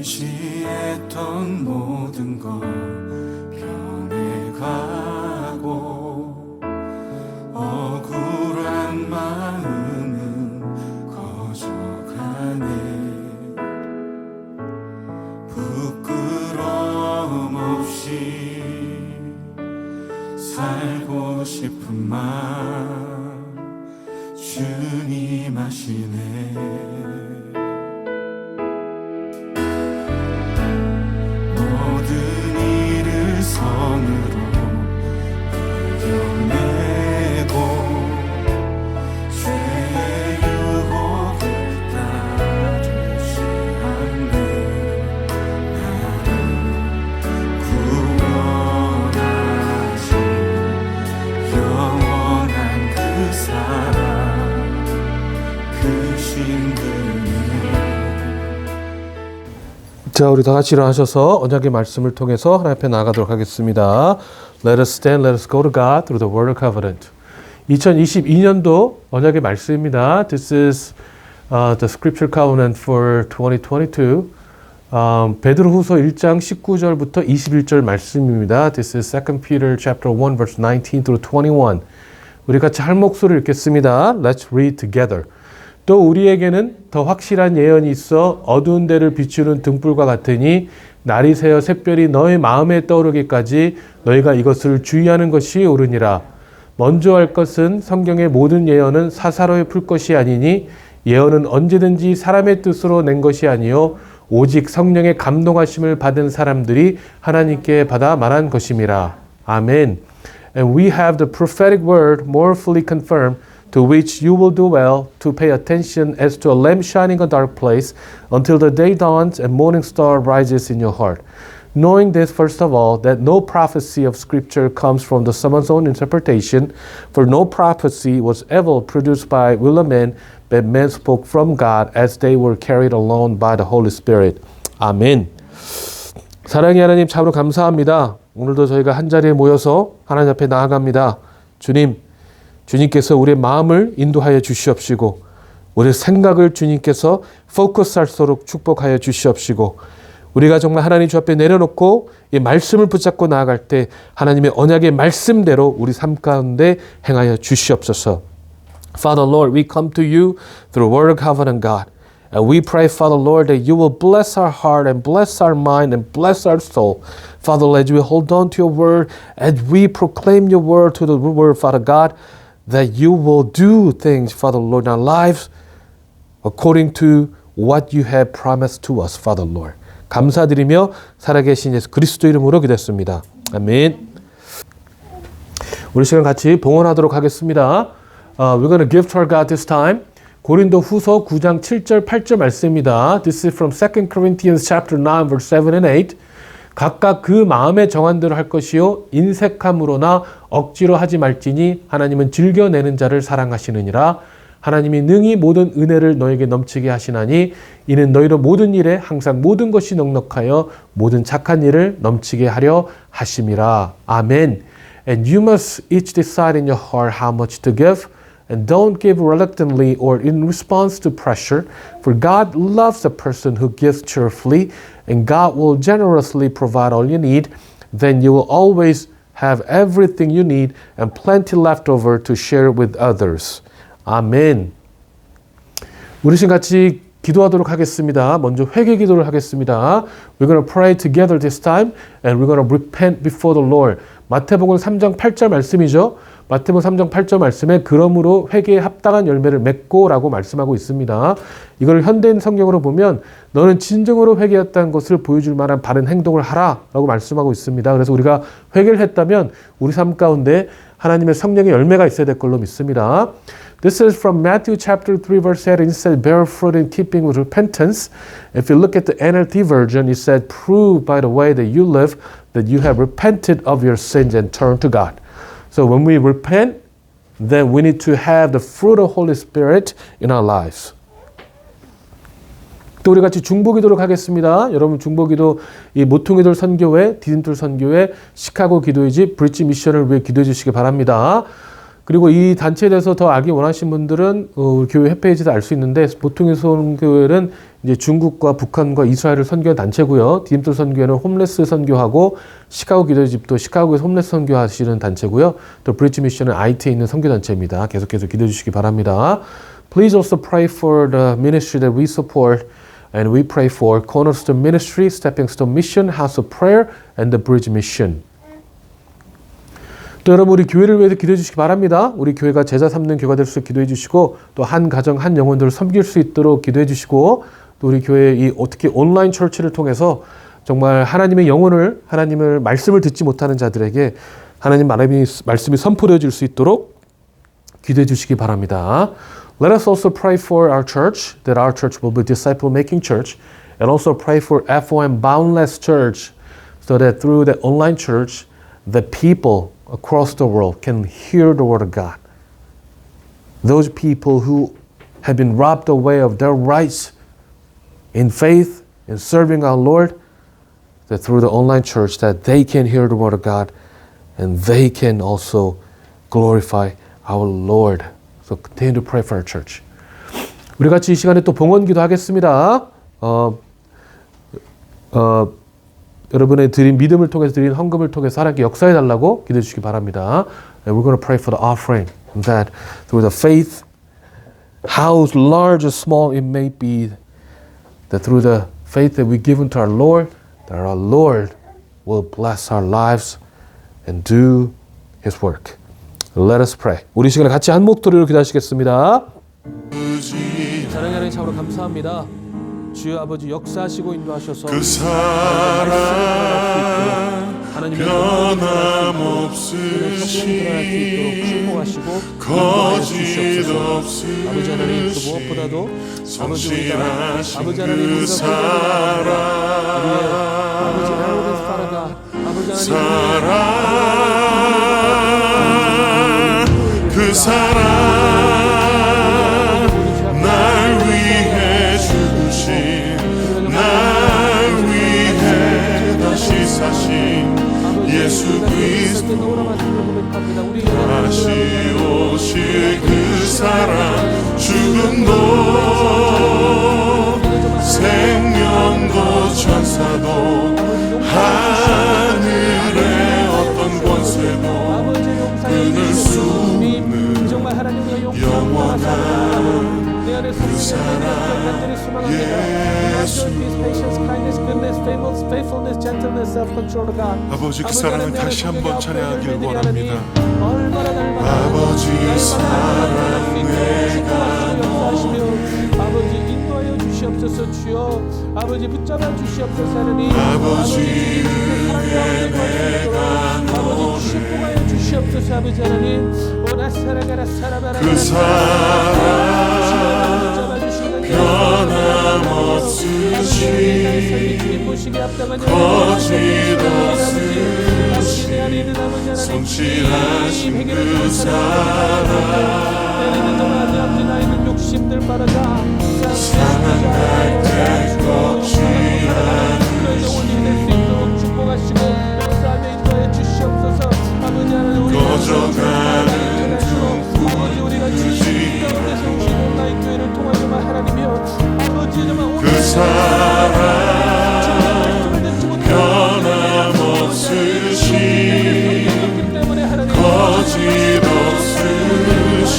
의지했던 모든 것 변해가고 억울한 마음은 커져가네. 부끄러움 없이 살고 싶은 마음 주님 아시네. 모든 일을 선으로 이겨내고 죄의 유혹을 따르지 않네. 나를 구원하신 영원한 그 사랑 그 신분이. 자, 우리 다 같이 일어나셔서 언약의 말씀을 통해서 하나님 앞에 나아가도록 하겠습니다. Let us stand, let us go to God through the word of covenant. 2022년도 언약의 말씀입니다. This is the scripture covenant for 2022. 베드로후서 1장 19절부터 21절 말씀입니다. This is 2 Peter chapter 1 verse 19 through 21. 우리 같이 한 목소리로 읽겠습니다. Let's read together. 또 우리에게는 더 확실한 예언이 있어 어두운 데를 비추는 등불과 같으니 날이 새어 샛별이 너의 마음에 떠오르기까지 너희가 이것을 주의하는 것이 옳으니라. 먼저 할 것은 성경의 모든 예언은 사사로이 풀 것이 아니니 예언은 언제든지 사람의 뜻으로 낸 것이 아니요 오직 성령의 감동하심을 받은 사람들이 하나님께 받아 말한 것임이라. 아멘. And we have the prophetic word more fully confirmed, to which you will do well to pay attention as to a lamp shining in a dark place until the day dawns and morning star rises in your heart. Knowing this, first of all, that no prophecy of Scripture comes from the someone's own interpretation, for no prophecy was ever produced by will of men, but men spoke from God as they were carried along by the Holy Spirit. 아멘. 사랑의 하나님 참으로 감사합니다. 오늘도 저희가 한자리에 모여서 하나님 앞에 나아갑니다. 주님께서 우리의 마음을 인도하여 주시옵시고 우리의 생각을 주님께서 포커스할 수 있도록 축복하여 주시옵시고 우리가 정말 하나님 주 앞에 내려놓고 이 말씀을 붙잡고 나아갈 때 하나님의 언약의 말씀대로 우리 삶 가운데 행하여 주시옵소서. Father Lord, we come to you through the word of covenant, God. And we pray, Father Lord, that you will bless our heart and bless our mind and bless our soul. Father, as we hold on to your word, as we proclaim your word to the word, Father God, that you will do things, Father Lord, in our lives according to what you have promised to us, Father Lord. 감사드리며 살아계신 예수 그리스도 이름으로 기도했습니다. 아멘. 우리 시간 같이 봉헌하도록 하겠습니다. We're going to give to our God this time. 고린도 후서 9장 7절 8절 말씀입니다. This is from 2 Corinthians chapter 9 verse 7 and 8. 각각 그 마음에 정한 대로 할 것이요 인색함으로나 억지로 하지 말지니 하나님은 즐겨내는 자를 사랑하시느니라. 하나님이 능히 모든 은혜를 너에게 넘치게 하시나니 이는 너희로 모든 일에 항상 모든 것이 넉넉하여 모든 착한 일을 넘치게 하려 하심이라. 아멘. And you must each decide in your heart how much to give. And don't give reluctantly or in response to pressure, for God loves a person who gives cheerfully, and God will generously provide all you need. Then you will always have everything you need and plenty left over to share with others. 아멘. 우리 지금 같이 기도하도록 하겠습니다. 먼저 회개 기도를 하겠습니다. We're going to pray together this time, and we're going to repent before the Lord. 마태복음 3장 8절 말씀이죠. 마태복음 3장 8절 말씀에 그러므로 회개에 합당한 열매를 맺고 라고 말씀하고 있습니다. 이걸 현대인 성경으로 보면 너는 진정으로 회개했다는 것을 보여줄 만한 바른 행동을 하라 라고 말씀하고 있습니다. 그래서 우리가 회개를 했다면 우리 삶 가운데 하나님의 성령의 열매가 있어야 될 걸로 믿습니다. This is from Matthew chapter 3 verse 8. It said, bear fruit in keeping with repentance. If you look at the NLT version, it said, prove by the way that you live that you have repented of your sins and turned to God. So when we repent, then we need to have the fruit of Holy Spirit in our lives. 또 우리 같이 중보기도록 하겠습니다. 여러분 중보기도 이 모퉁이돌 선교회, 디딤돌 선교회, 시카고 기도회집, 브릿지 미션을 위해 기도해 주시기 바랍니다. 그리고 이 단체에 대해서 더 알기 원하신 분들은 우리 교회 웹페이지에서 알 수 있는데 보통의 선교회는 이제 중국과 북한과 이스라엘을 선교한 단체고요. 디딤돌 선교회는 홈레스 선교하고 시카고 기도집도 시카고에서 홈레스 선교하시는 단체고요. 또 브리지 미션은 IT에 있는 선교 단체입니다. 계속해서 기도해 주시기 바랍니다. Please also pray for the ministry that we support and we pray for Cornerstone Ministry, Stepping Stone Mission, House of Prayer, and the Bridge Mission. 또 여러분 우리 교회를 위해서 기도해 주시기 바랍니다. 우리 교회가 제자 삼는 교회가 될 수 있도록 기도해 주시고 또 한 가정 한 영혼들을 섬길 수 있도록 기도해 주시고 또 우리 교회 이 특히 온라인 철치를 통해서 정말 하나님의 영혼을 하나님을 말씀을 듣지 못하는 자들에게 하나님 말씀이 선포되어질 수 있도록 기도해 주시기 바랍니다. Let us also pray for our church, that our church will be disciple-making church, and also pray for FOM Boundless Church, so that through the online church, the people across the world can hear the word of God. Those people who have been robbed away of their rights in faith, in serving our Lord, that through the online church, that they can hear the word of God, and they can also glorify our Lord. So continue to pray for our church. 우리 같이 이 시간에 또 봉헌기도 하겠습니다. 여러분의 드린 믿음을 통해서 드린 헌금을 통해서 하나님께 역사해 달라고 기도해 주시기 바랍니다. And we're going to pray for the offering that through the faith, how large or small it may be, that through the faith that we give unto our Lord, that our Lord will bless our lives and do His work. Let us pray. 우리 시간에 같이 한 목소리로 기도하시겠습니다. 사랑하는 하나님 참으로 감사합니다. 주여 아버지 역사하시고 인도하셔서 그 사랑 하나님의 변함없으신 축복하시고 거짓 없으신 아버지 하나님 그 무엇보다도 성실하신 아버지 하나님 그 사랑 아버지 하나님 사랑아 아버지 하나님 그 사랑 날 위해 주신 날 위해 다시 사신 예수 그리스도 다시 오실 그 사랑 죽음도 생명도 천사도 하늘의 어떤 권세도 끊을 수 없는 영원한 그 사랑 예수 아버지 그 사랑을 다시 한번 찬양하길 원합니다. 아버지 사랑 내가 아버지 인도하여 주시옵소서 주여 아버지 붙잡아 주시옵소서 하나님 아버지 위에 내가 아버지 축복하여 주시옵소서 아버지 하나님 오나 살아가라 살아가라 그 사랑 변함없으신 거짓 없으신 성실하신 그 사랑 상한 날 때 거칠한 꺼져가는 그 사랑 변함없으신 거짓 없으신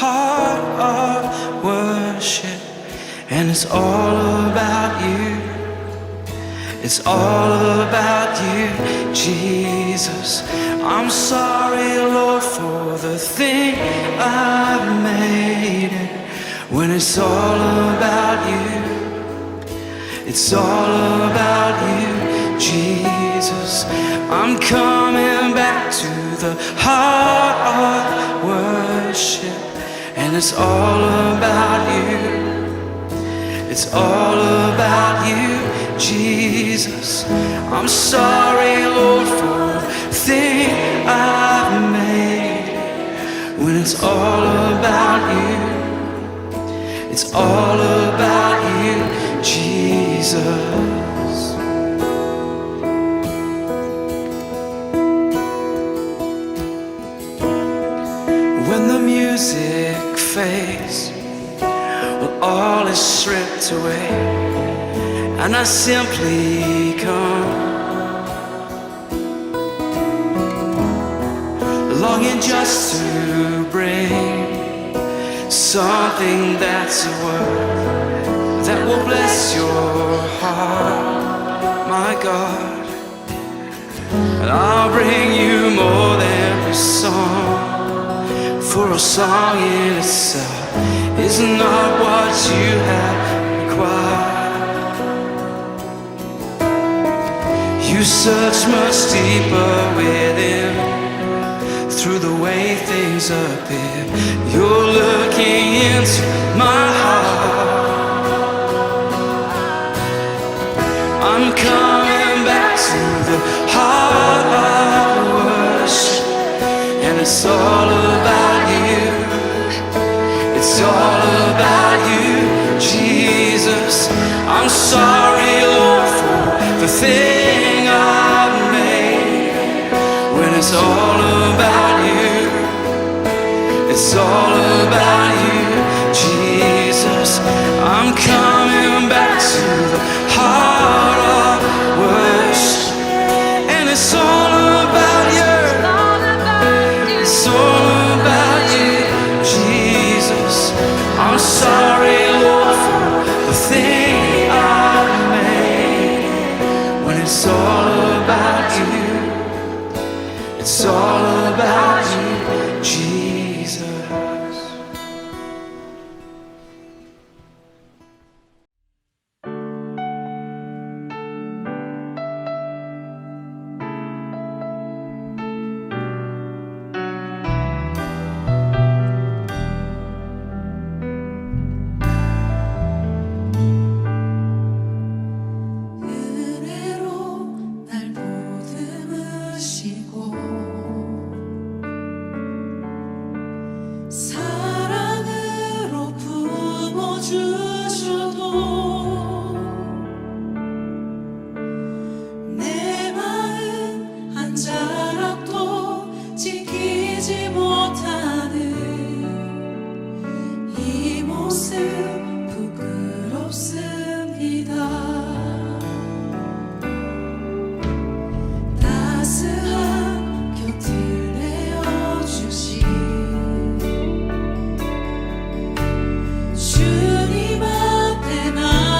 heart of worship, and it's all about you. It's all about you, Jesus. I'm sorry, Lord, for the thing I've made it. When it's all about you, it's all about you, Jesus. I'm coming back to the heart of worship, and it's all about you. It's all about you, Jesus. I'm sorry, Lord, for the thing I've made. When it's all about you, it's all about you, Jesus. When the music fades, all is stripped away, and I simply come, longing just to bring something that's a word that will bless your heart, my God. And I'll bring you more than a song, for a song in itself is not what you have required. You search much deeper within, through the way things appear. You're looking into my heart. I'm coming back to the heart of worship, and it's all about you. It's all about you, Jesus. I'm sorry, Lord, for the thing I've made. When it's all about you, it's all about you, Jesus. I'm coming back to the heart of worship, and it's all about you. It's all about you, Jesus. I'm sorry, Lord, for the thing I've made. When it's all about you, it's all about you, Jesus. 은혜로 날 보듬으시고 사랑으로 품어주셔도 내 마음 한 자락도 지키지 못하는 이 모습 부끄럽습니다. 따스한 곁을 내어주신 주님 앞에 나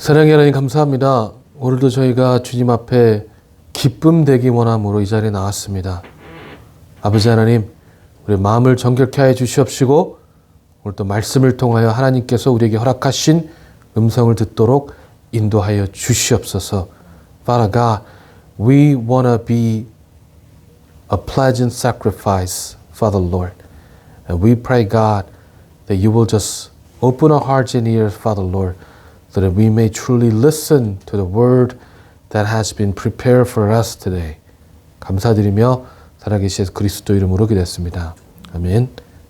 사랑의 하나님 감사합니다. 오늘도 저희가 주님 앞에 기쁨 되기 원함으로 이 자리에 나왔습니다. 아버지 하나님, 우리 마음을 정결케 하여 주시옵시고 오늘도 말씀을 통하여 하나님께서 우리에게 허락하신 음성을 듣도록 인도하여 주시옵소서. Father God, we want to be a pleasant sacrifice for the Lord. And we pray, God, that you will just open our hearts and ears, Father Lord, so that we may truly listen to the word that has been prepared for us today. 감사드리며 살아계신 그리스도 이름으로 기도했습니다. 아멘.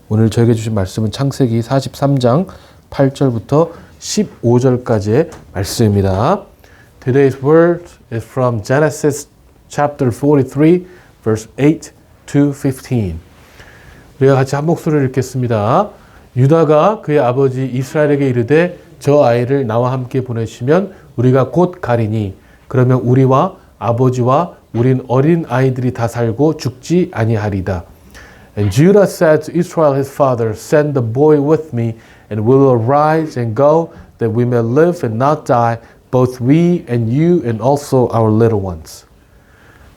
오늘 저에게 주신 말씀은 창세기 43장 8절부터 15절까지의 말씀입니다. Today's word is from Genesis chapter 43, verse 8 to 15. 우리가 같이 한 목소리를 읽겠습니다. 유다가 그의 아버지 이스라엘에게 이르되 저 아이를 나와 함께 보내시면 우리가 곧 가리니 그러면 우리와 아버지와 우린 어린 아이들이 다 살고 죽지 아니하리다. And Judah said to Israel his father, Send the boy with me, and we will arise and go, that we may live and not die, both we and you and also our little ones.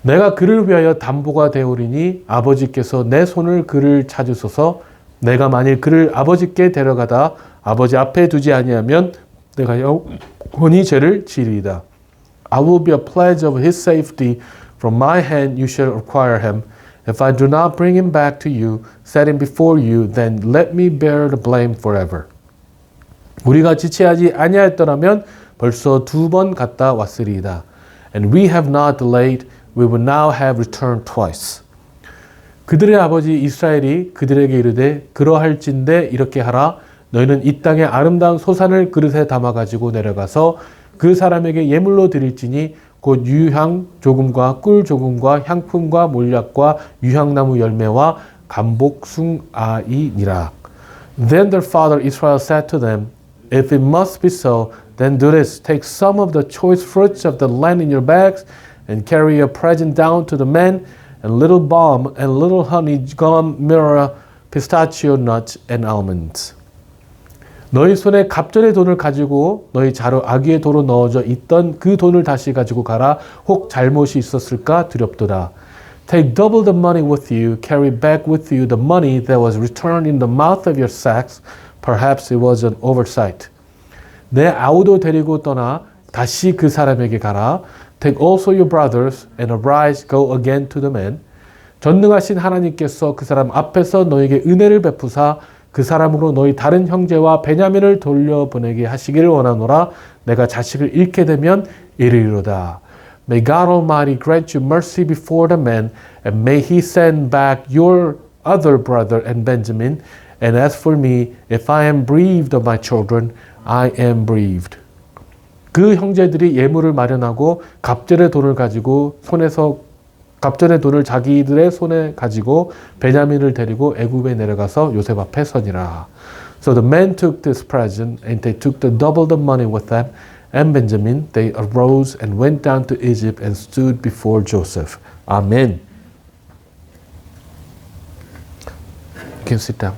내가 그를 위하여 담보가 되오리니 아버지께서 내 손을 그를 찾으소서. 내가 만일 그를 아버지께 데려가다 아버지 앞에 두지 아니하면 내가 영원히 죄를 지리이다. I will be a pledge of his safety. From my hand you shall acquire him. If I do not bring him back to you, set him before you, then let me bear the blame forever. 우리가 지체하지 아니하였더라면 벌써 2번 갔다 왔으리이다. And we have not delayed, we will now have returned twice. 그들의 아버지 이스라엘이 그들에게 이르되 그러할진대 이렇게 하라. 너희는 이 땅의 아름다운 소산을 그릇에 담아가지고 내려가서 그 사람에게 예물로 드릴지니 곧 유향 조금과 꿀 조금과 향품과 몰약과 유향나무 열매와 감복숭아이니라. Then their father Israel said to them, If it must be so, then do this. Take some of the choice fruits of the land in your bags and carry a present down to the men, and little balm and little honey, gum, myrrh, pistachio nuts, and almonds. 너희 손에 갑절의 돈을 가지고 너희 자루 아귀의 도로 넣어져 있던 그 돈을 다시 가지고 가라. 혹 잘못이 있었을까 두렵도다. Take double the money with you. Carry back with you the money that was returned in the mouth of your sacks. Perhaps it was an oversight. 내 아우도 데리고 떠나 다시 그 사람에게 가라. Take also your brothers and arise, go again to the men. 전능하신 하나님께서 그 사람 앞에서 너에게 은혜를 베푸사 그 사람으로 너희 다른 형제와 베냐민을 돌려보내게 하시기를 원하노라. 내가 자식을 잃게 되면 이르리로다. May God Almighty grant you mercy before the men, and may He send back your other brother and Benjamin. And as for me, if I am bereaved of my children, I am bereaved. 그 형제들이 예물을 마련하고 갑절의 돈을 가지고 갑절의 돈을 자기들의 손에 가지고 베냐민을 데리고 애굽에 내려가서 요셉 앞에 서니라. So the men took this present and they took double the money with them. And Benjamin, they arose and went down to Egypt and stood before Joseph. Amen. You can sit down.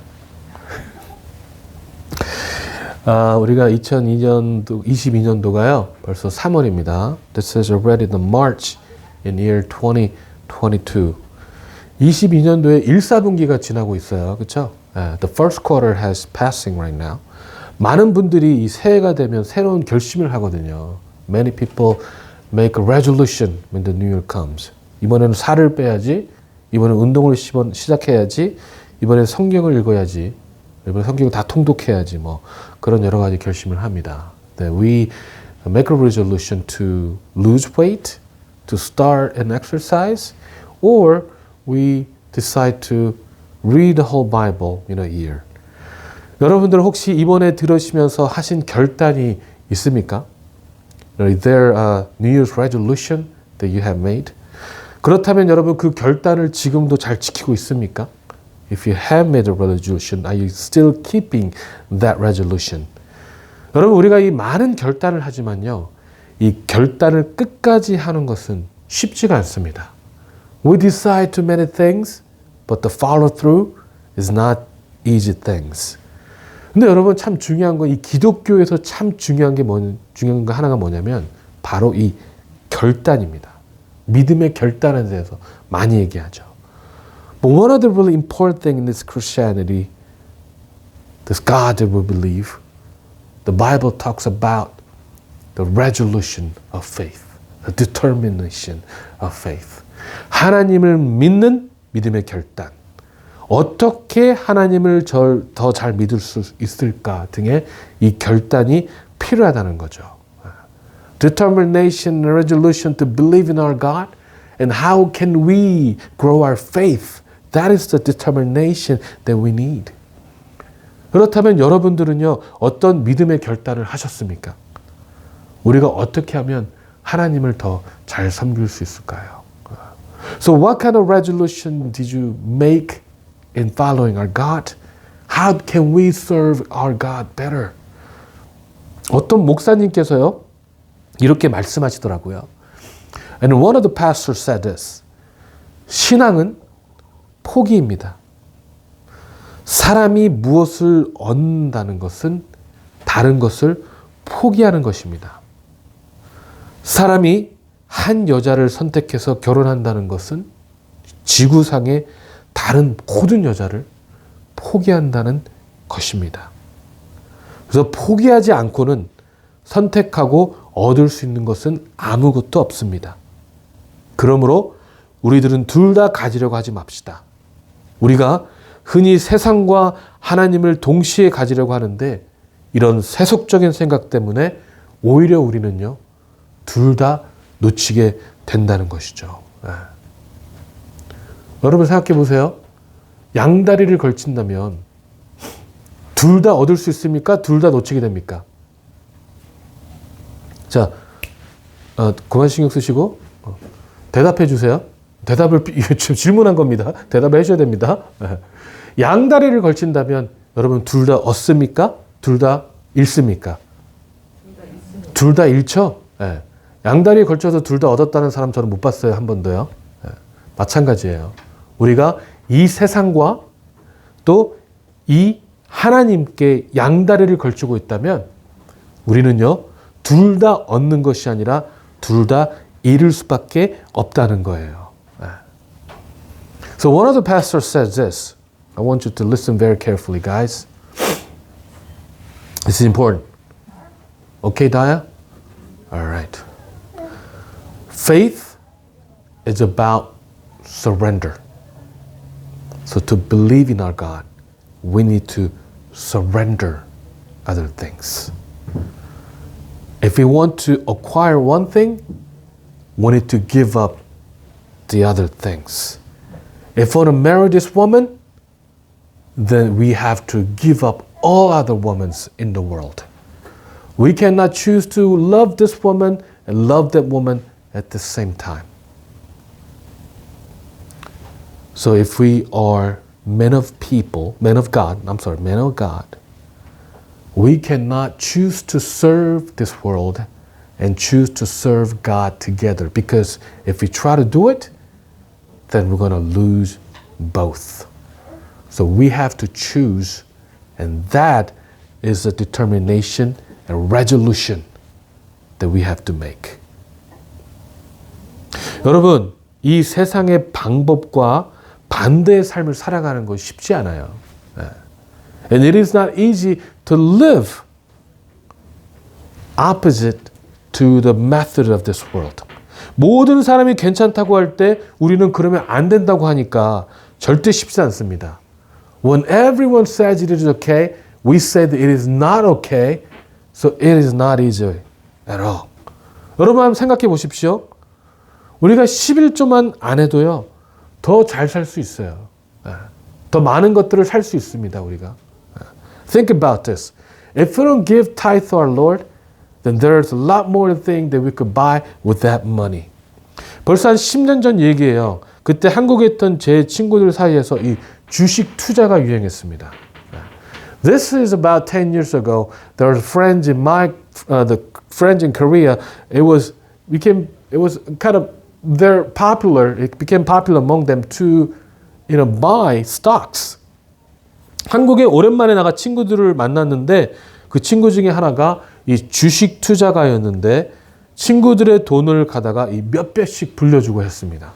우리가 22년도가요. 벌써 3월입니다. This is already the March in year 2022. 22년도에 1, 4분기가 지나고 있어요. 그렇죠? The first quarter has passing right now. 많은 분들이 이 새해가 되면 새로운 결심을 하거든요. Many people make a resolution when the new year comes. 이번에는 살을 빼야지. 이번에는 운동을 시작해야지. 이번에는 성경을 읽어야지. 이번에 성경을 다 통독해야지. 뭐 그런 여러 가지 결심을 합니다. We make a resolution to lose weight, to start an exercise, or we decide to read the whole Bible in a year. 여러분들 혹시 이번에 들으시면서 하신 결단이 있습니까? Is there a New Year's resolution that you have made? 그렇다면 여러분 그 결단을 지금도 잘 지키고 있습니까? If you have made a resolution, are you still keeping that resolution? 여러분 우리가 이 많은 결단을 하지만요. 이 결단을 끝까지 하는 것은 쉽지가 않습니다. We decide too many things, but the follow through is not easy things. 근데 여러분 참 중요한 건 이 기독교에서 참 중요한 중요한 거 하나가 뭐냐면 바로 이 결단입니다. 믿음의 결단에 대해서 많이 얘기하죠. But one of the really important thing in this Christianity, this God that we believe, the Bible talks about the resolution of faith, the determination of faith. 하나님을 믿는 믿음의 결단. 어떻게 하나님을 더 잘 믿을 수 있을까 등의 이 결단이 필요하다는 거죠. Determination and resolution to believe in our God. And how can we grow our faith? That is the determination that we need. 그렇다면 여러분들은요, 어떤 믿음의 결단을 하셨습니까? 우리가 어떻게 하면 하나님을 더 잘 섬길 수 있을까요? So what kind of resolution did you make in following our God? How can we serve our God better? 어떤 목사님께서요, 이렇게 말씀하시더라고요. And one of the pastors said this. 신앙은 포기입니다. 사람이 무엇을 얻는다는 것은 다른 것을 포기하는 것입니다. 사람이 한 여자를 선택해서 결혼한다는 것은 지구상의 다른 모든 여자를 포기한다는 것입니다. 그래서 포기하지 않고는 선택하고 얻을 수 있는 것은 아무것도 없습니다. 그러므로 우리들은 둘 다 가지려고 하지 맙시다. 우리가 흔히 세상과 하나님을 동시에 가지려고 하는데 이런 세속적인 생각 때문에 오히려 우리는요, 둘 다 놓치게 된다는 것이죠. 여러분 생각해 보세요. 양다리를 걸친다면 둘 다 얻을 수 있습니까? 둘 다 놓치게 됩니까? 자, 그만 신경 쓰시고 대답해 주세요. 대답을 지금 질문한 겁니다. 대답을 해줘야 됩니다. 양다리를 걸친다면 여러분 둘 다 얻습니까? 둘 다 잃습니까? 둘 다 잃죠? 네. 양다리에 걸쳐서 둘 다 얻었다는 사람 저는 못 봤어요. 한 번도요. 네. 마찬가지예요. 우리가 이 세상과 또 이 하나님께 양다리를 걸치고 있다면 우리는요, 둘 다 얻는 것이 아니라 둘 다 잃을 수밖에 없다는 거예요. So one of the pastors says this. I want you to listen very carefully, guys. This is important. Okay, Daya? All right. Faith is about surrender. So to believe in our God, we need to surrender other things. If we want to acquire one thing, we need to give up the other things. If we want to marry this woman, then we have to give up all other women in the world. We cannot choose to love this woman and love that woman at the same time. So if we are men of God, we cannot choose to serve this world and choose to serve God together. Because if we try to do it, then we're going to lose both. So we have to choose, and that is a determination and resolution that we have to make. 여러분, 이 세상의 방법과 반대의 삶을 살아가는 건 쉽지 않아요. And it is not easy to live opposite to the method of this world. 모든 사람이 괜찮다고 할 때 우리는 그러면 안 된다고 하니까 절대 쉽지 않습니다. When everyone says it is okay, we say that it is not okay, so it is not easy at all. 여러분 한번 생각해 보십시오. 우리가 11조만 안 해도요, 더 잘 살 수 있어요. 더 많은 것들을 살 수 있습니다, 우리가. Think about this. If we don't give tithe to our Lord, then there's a lot more things that we could buy with that money. 벌써 한 10년 전 얘기예요. 그때 한국에 있던 제 친구들 사이에서 이 주식 투자가 유행했습니다. This is about 10 years ago. There were friends in the friends in Korea. It was kind of It became popular among them to, buy stocks. 한국에 오랜만에 나가 친구들을 만났는데 그 친구 중에 하나가 이 주식 투자가였는데 친구들의 돈을 가다가 이 몇 배씩 불려주고 했습니다.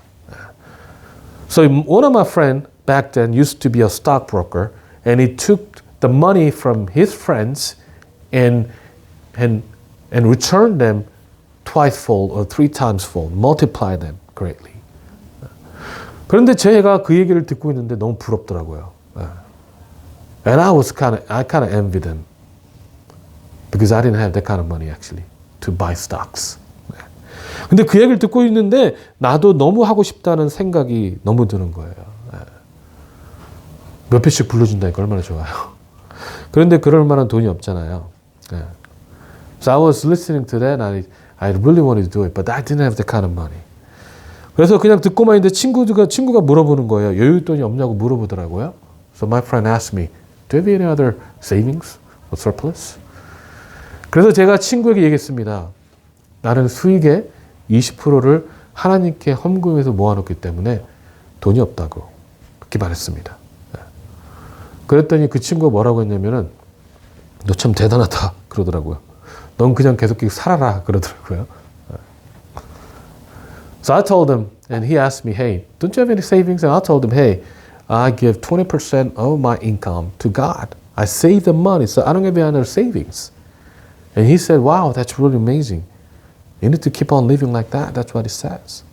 So one of my friends back then used to be a stockbroker and he took the money from his friends and returned them twice fold or three times fold, multiply them greatly. 그런데 제가 그 얘기를 듣고 있는데 너무 부럽더라고요. And I kind of envied him because I didn't have that kind of money actually to buy stocks. 근데 그 얘기를 듣고 있는데 나도 너무 하고 싶다는 생각이 너무 드는 거예요. 몇 배씩 불러준다니까 얼마나 좋아요. 그런데 그럴 만한 돈이 없잖아요. So I was listening to that and I really wanted to do it, but I didn't have that kind of money. 그래서 그냥 듣고만 있는데 친구가 물어보는 거예요. 여윳돈이 없냐고 물어보더라고요. So my friend asked me, do you have any other savings or surplus? 그래서 제가 친구에게 얘기했습니다. 나는 수익의 20%를 하나님께 헌금해서 모아놓기 때문에 돈이 없다고 그렇게 말했습니다. 그랬더니 그 친구가 뭐라고 했냐면은 너 참 대단하다 그러더라고요. 넌 그냥 계속 살아라 그러더라고요. So I told him, and he asked me, hey, don't you have any savings? And I told him, hey, I give 20% of my income to God. I save the money, so I don't have any other savings. And he said, wow, that's really amazing. You need to keep on living like that. That's what he says.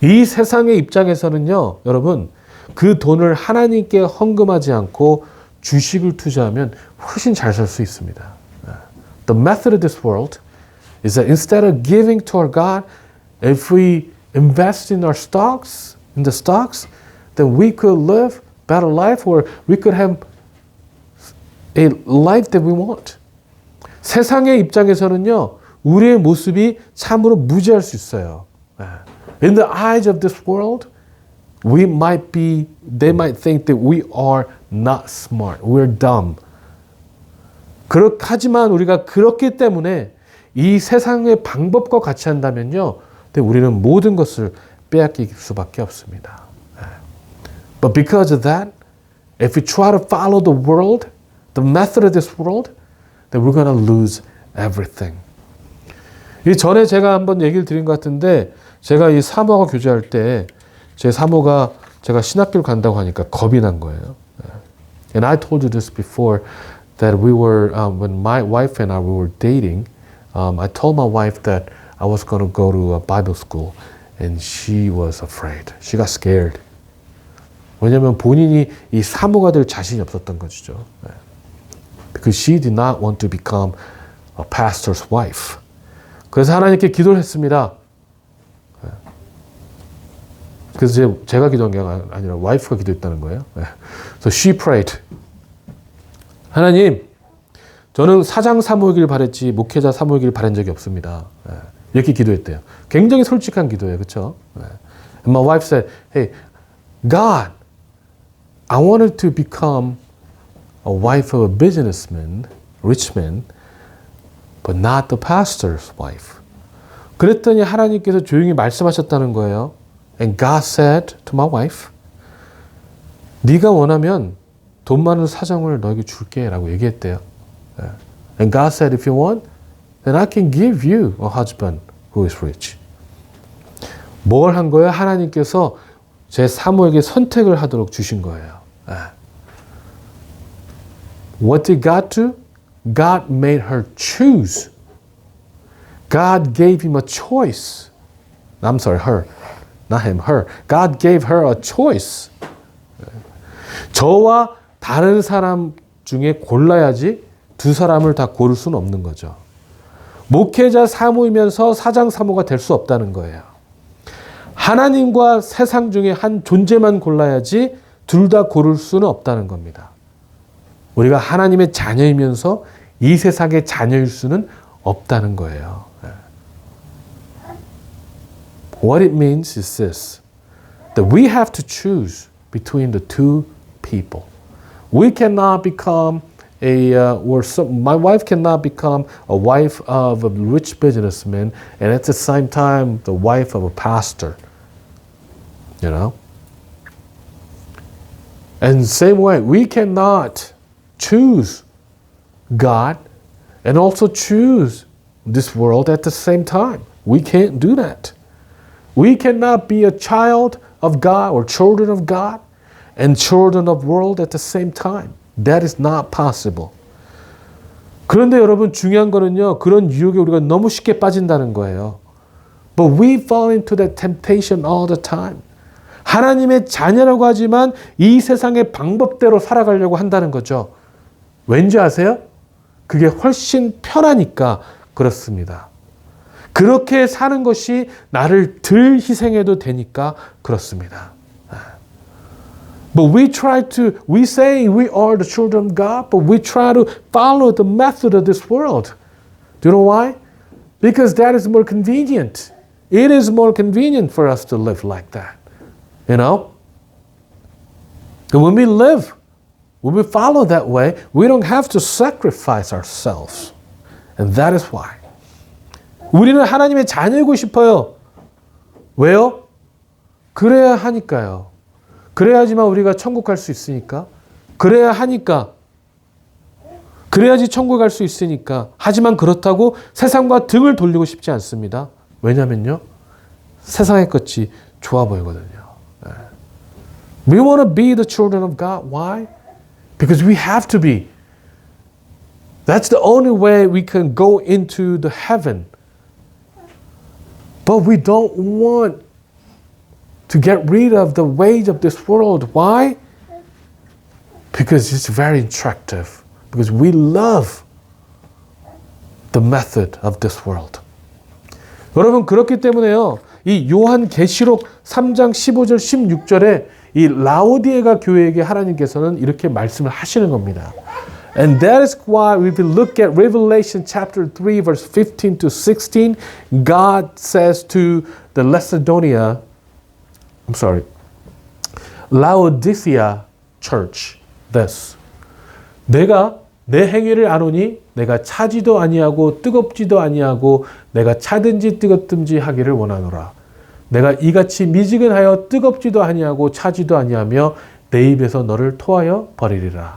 이 세상의 입장에서는요, 여러분, 그 돈을 하나님께 헌금하지 않고 주식을 투자하면 훨씬 잘 살 수 있습니다. The method of this world is that instead of giving to our God, if we invest in our stocks, then we could live better life or we could have a life that we want. 세상의 입장에서는요, 우리의 모습이 참으로 무지할 수 있어요. In the eyes of this world, they might think that we are not smart, we're dumb. 하지만 우리가 그렇기 때문에 이 세상의 방법과 같이 한다면요, 우리는 모든 것을 빼앗길 수밖에 없습니다. But because of that, if we try to follow the world, the method of this world, then we're going to lose everything. 이 전에 제가 한번 얘기를 드린 것 같은데 제가 이 사모하고 교제할 때 제 사모가 제가 신학교를 간다고 하니까 겁이 난 거예요. And I told you this before that we were when my wife and I were dating, I told my wife that I was going to go to a Bible school, and she was afraid. She got scared. 왜냐하면 본인이 이 사모가 될 자신이 없었던 것이죠. Because she did not want to become a pastor's wife. 그래서 하나님께 기도를 했습니다. 그래서 제가 기도한 게 아니라 와이프가 기도했다는 거예요. So she prayed. 하나님, 저는 사장 사모이길 바랬지 목회자 사모이길 바란 적이 없습니다. 이렇게 기도했대요. 굉장히 솔직한 기도예요. 그렇죠? And my wife said, hey, God, I wanted to become a wife of a businessman, rich man, but not the pastor's wife. 그랬더니 하나님께서 조용히 말씀하셨다는 거예요. And God said to my wife, 네가 원하면 돈 많은 사정을 너에게 줄게 라고 얘기했대요. And God said, if you want, then I can give you a husband who is rich. 뭘 한 거예요? 하나님께서 제 사모에게 선택을 하도록 주신 거예요. What did God do? God made her choose. God gave him a choice. I'm sorry, her. Not him, her. God gave her a choice. 저와 다른 사람 중에 골라야지 두 사람을 다 고를 수는 없는 거죠. 목회자 사모이면서 사장 사모가 될 수 없다는 거예요. 하나님과 세상 중에 한 존재만 골라야지 둘 다 고를 수는 없다는 겁니다. 우리가 하나님의 자녀이면서 이 세상의 자녀일 수는 없다는 거예요. What it means is this, that we have to choose between the two people. We cannot become my wife cannot become a wife of a rich businessman and at the same time the wife of a pastor. You know? And same way, we cannot choose God and also choose this world at the same time. We can't do that. We cannot be a child of God or children of God and children of world at the same time. That is not possible. 그런데 여러분 중요한 거는요. 그런 유혹에 우리가 너무 쉽게 빠진다는 거예요. But we fall into that temptation all the time. 하나님의 자녀라고 하지만 이 세상의 방법대로 살아가려고 한다는 거죠. 왠지 아세요? 그게 훨씬 편하니까 그렇습니다. 그렇게 사는 것이 나를 덜 희생해도 되니까 그렇습니다. But we say we are the children of God, but we try to follow the method of this world. Do you know why? Because that is more convenient. It is more convenient for us to live like that. You know? And when we follow that way, we don't have to sacrifice ourselves. And that is why. 우리는 하나님의 자녀이고 싶어요. 왜요? 그래야 하니까요. 그래야지만 우리가 천국 갈 수 있으니까. 그래야 하니까. 그래야지 천국 갈 수 있으니까. 하지만 그렇다고 세상과 등을 돌리고 싶지 않습니다. 왜냐면요. 세상의 것이 좋아 보이거든요. We want to be the children of God. Why? Because we have to be. That's the only way we can go into the heaven. But we don't want to get rid of the ways of this world. Why? Because it's very attractive. Because we love the method of this world. 여러분 그렇기 때문에요. 이 요한계시록 3장 15절 16절에 이 라오디에가 교회에게 하나님께서는 이렇게 말씀을 하시는 겁니다. And that is why if we look at Revelation chapter 3 verse 15 to 16, God says to the Laodicea church this. 내가 내 행위를 아노니 내가 차지도 아니하고 뜨겁지도 아니하고 내가 차든지 뜨겁든지 하기를 원하노라. 내가 이같이 미지근하여 뜨겁지도 아니하고 차지도 아니하며 내 입에서 너를 토하여 버리리라.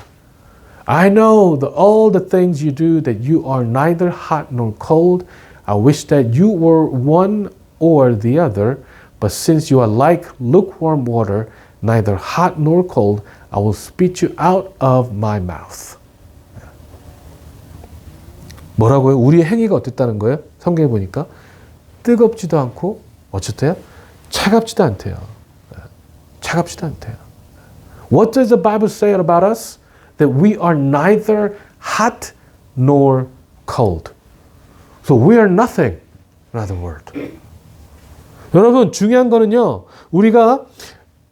I know all the things you do, that you are neither hot nor cold. I wish that you were one or the other. But since you are like lukewarm water, neither hot nor cold, I will spit you out of my mouth. 뭐라고요? 우리의 행위가 어땠다는 거예요? 성경에 보니까 뜨겁지도 않고 어쨌대요? 차갑지도 않대요. 차갑지도 않대요. What does the Bible say about us? That we are neither hot nor cold. So we are nothing, in other words. 여러분 중요한 거는요. 우리가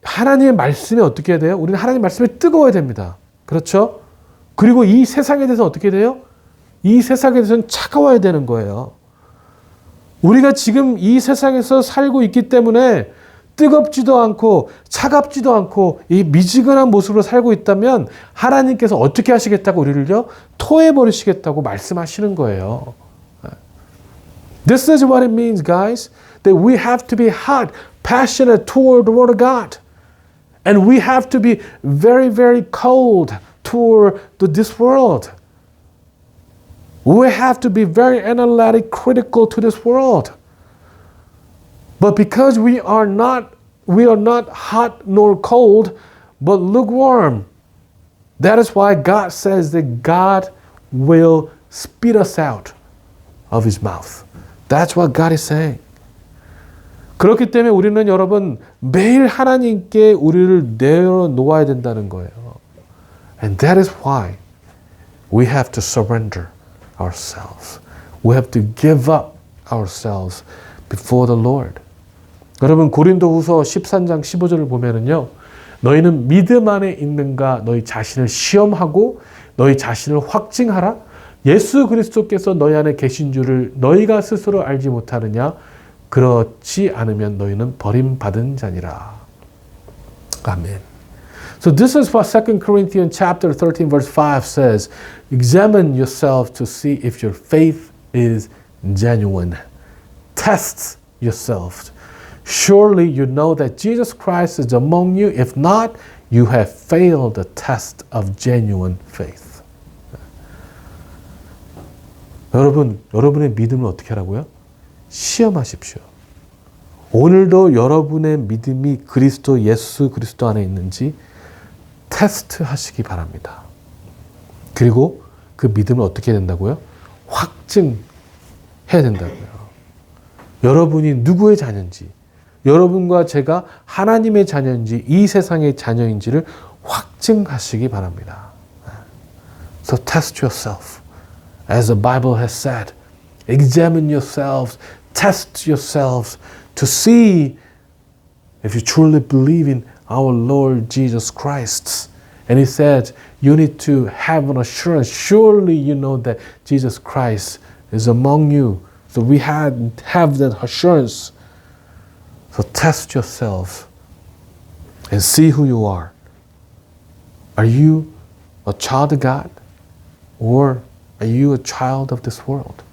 하나님의 말씀에 어떻게 해야 돼요? 우리는 하나님의 말씀에 뜨거워야 됩니다. 그렇죠? 그리고 이 세상에 대해서 어떻게 돼요? 이 세상에 대해서는 차가워야 되는 거예요. 우리가 지금 이 세상에서 살고 있기 때문에 뜨겁지도 않고 차갑지도 않고 이 미지근한 모습으로 살고 있다면 하나님께서 어떻게 하시겠다고 우리를요? 토해버리시겠다고 말씀하시는 거예요. This is what it means, guys. That we have to be hot, passionate toward the Word of God. And we have to be very, very cold toward this world. We have to be very analytic, critical to this world. But because we are not hot nor cold, but lukewarm, that is why God says that God will spit us out of His mouth. That's what God is saying. 그렇기 때문에 우리는 여러분 매일 하나님께 우리를 내어놓아야 된다는 거예요. And that is why we have to surrender ourselves. We have to give up ourselves before the Lord. 여러분 고린도후서 13장 15절을 보면은요. 너희는 믿음 안에 있는가 너희 자신을 시험하고 너희 자신을 확증하라. 예수 그리스도께서 너희 안에 계신 줄을 너희가 스스로 알지 못하느냐. 그렇지 않으면 너희는 버림받은 자니라. 아멘. So this is what 2 Corinthians chapter 13 verse 5 says. Examine yourself to see if your faith is genuine. Test yourself. Surely you know that Jesus Christ is among you. If not, You have failed the test of genuine faith. 여러분, 여러분의 믿음을 어떻게 하라고요? 시험하십시오. 오늘도 여러분의 믿음이 그리스도 예수 그리스도 안에 있는지 테스트 하시기 바랍니다. 그리고 그 믿음을 어떻게 해야 된다고요? 확증해야 된다고요. 여러분이 누구의 자녀인지, 여러분과 제가 하나님의 자녀인지 이 세상의 자녀인지를 확증하시기 바랍니다. So test yourself. As the Bible has said, examine yourselves, test yourselves to see if you truly believe in our Lord Jesus Christ. And he said, you need to have an assurance. Surely you know that Jesus Christ is among you. So we have that assurance. So test yourself and see who you are. Are you a child of God? Or are you a child of this world?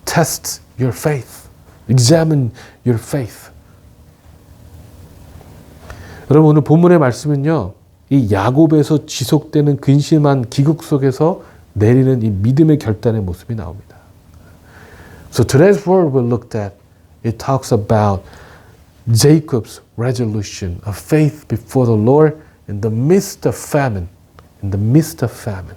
Test your faith. Examine your faith. 여러분 오늘 본문의 말씀은요. 이 야곱에서 지속되는 근심한 기국 속에서 내리는 이 믿음의 결단의 모습이 나옵니다. So today's word we looked at, it talks about Jacob's resolution of faith before the Lord in the midst of famine. In the midst of famine.